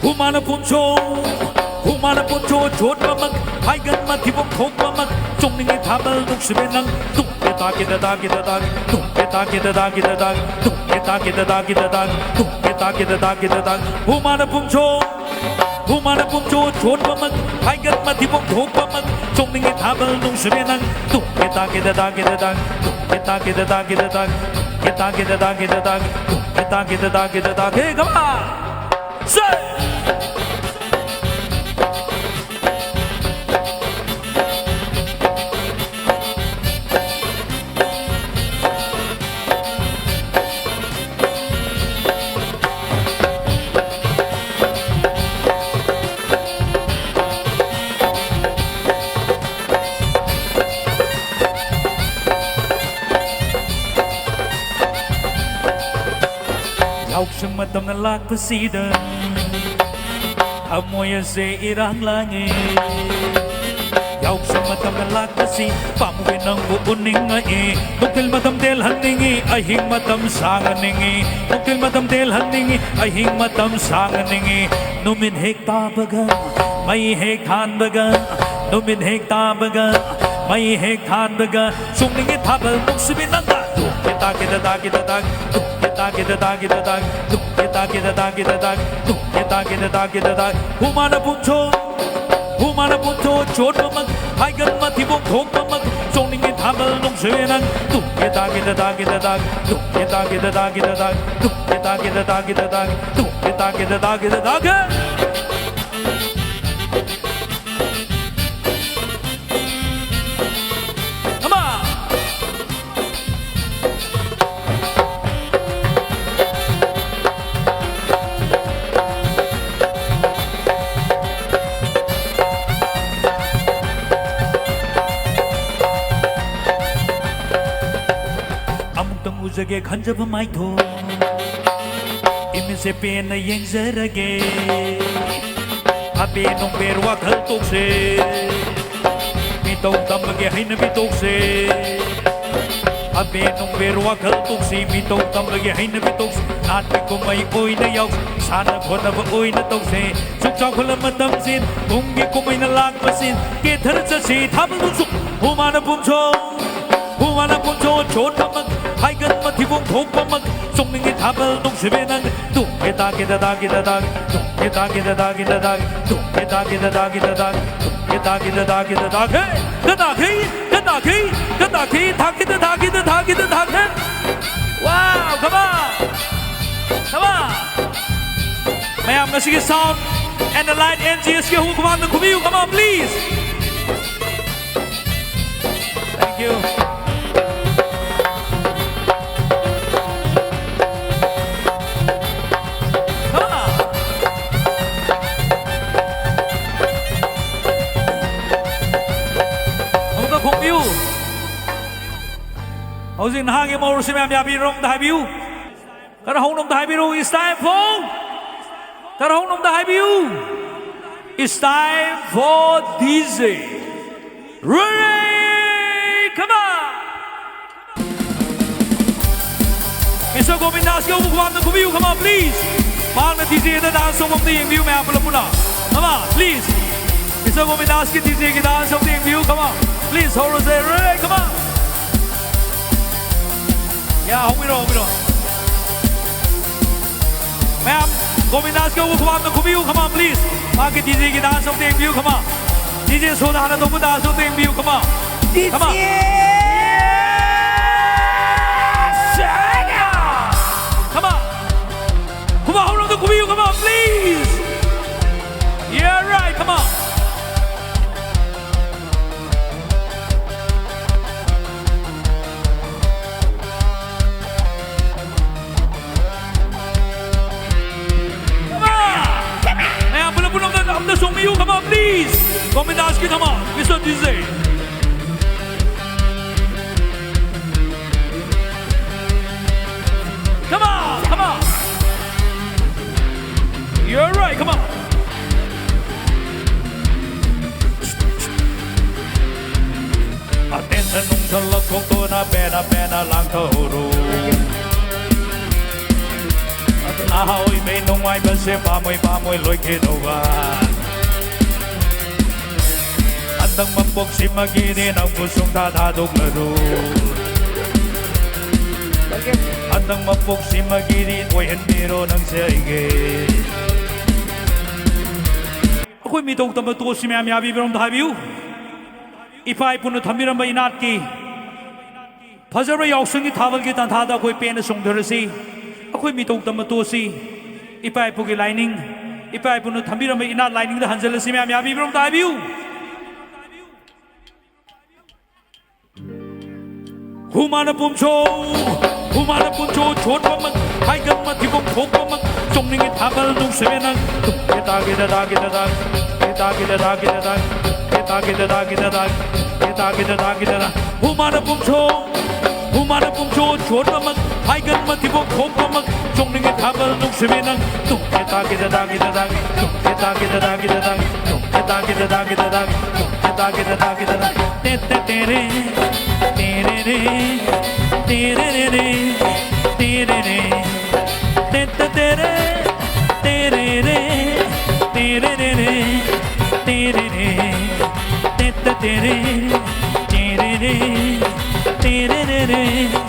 Humana puncho chot mamak hai gan ma thibok thok mamak chongning e thabal duk sibenang tuk ke ta ke da ke da tuk ke ta ke da ke da tuk ke ta ke da ke da tuk ke ta ke da ke da Humana puncho chot mamak hai gan ma thibok thok mamak chongning e thabal duk sibenang tuk ke ta ke da ke da tuk ke ta ke da ke da ke ta ke da ke da tuk ke ta ke da ke da hey come on say Matam na lakpasidan Amoy sa irang langit Yaw sa matam na lakpasi Pamuwi ng buuning ngay Nukil matam delhan ningi Ahing matam sangan ningi Nukil matam delhan ningi Ahing matam sangan ningi Numin hek tabaga May hek hanbaga Numin hek tabaga May hek hanbaga Sung ningi tabal Nung sibinanda Tuk kita kita Tuk kita kita Tuk kita kita Tuk kita kita Humana puncho chot mamak hai gan ma thibok thok mamak chong ning in thabal nong senan tuk kita Tuk kita kita Tuk kita kita Tuk kita kita Jage khanjab mai tho im se pen yeng zarage abe nong ber wa khal tok se mi tong tam ge hain bi tok se abe nong ber wa khal tok se mi tong tam ge hain bi tok nat bi ko mai oi na yaw sana khona ba oi na tok se suk chaw khol matam sin ung gi ko mai na lak pasin ke thar cha se thab lu suk humana puncho chot mamak hai gan ma thibok thok mamak song ning e thabal dong sebenang tuk kita kita tuk kita kita tuk kita kita tuk kita kita hey kita wow come on ma'am nasi sound and the light NGS ke hu come on please thank you Hosing hagi mo si ma'am yabi rong dahai biu. Karahong nong dahai biu is time for. Karahong nong dahai biu. It's time for DJ. Ready? Come on. Mr. Govindas go bukan nak biu. Come on please. Mana DJ ada dance song di biu ma'am belum puna. Come on please. Mr. Govindas ki DJ ki dance song di biu. Come on please. Hold on ready? Come on. Yeah, hold me on. Ma'am, Govindas go come on please. Market DJ ki dance of the view, come on. DJ Soda Hana Dobu dance of the view, come on. Come on. Come on. Hold on to Kubiu, come on, please. Yeah, right, come on. Come on, please. Govindas, come on, Mr. DJ. Come on. You're right, come on. Attention, nung salak kong to na pena lang kahuro. oi me nong mai ba se pa moi loi ke no ba andang mapok si magiri nang pusong tatadog laro andang mapok si magiri ko'y hendiro ng siyaige ako'y mitong tamato si miyami abibirong dahabiw ipay puno tamiram ba inat ki Pazara yausung itawal kita tada ako'y pena songdarasi ako'y mitong tamato si ipay pugi lining ipay puno tamiram ba inat lining da hanjala si miyami abibirong dahabiw Humana puncho chot pamak hai gam ma thibong thok pamak chongning thabal nung sevenang eta gida da gida da eta gida da gida da eta gida da gida da eta gida da gida da humana puncho chot pamak hai gam ma thibong thok pamak chongning thabal nung sevenang eta gida da gida da eta gida da gida da eta gida da gida da eta gida da gida da te tere tere re tere re re tere re te tere tere re tere re re tere re te tere tere re tere re re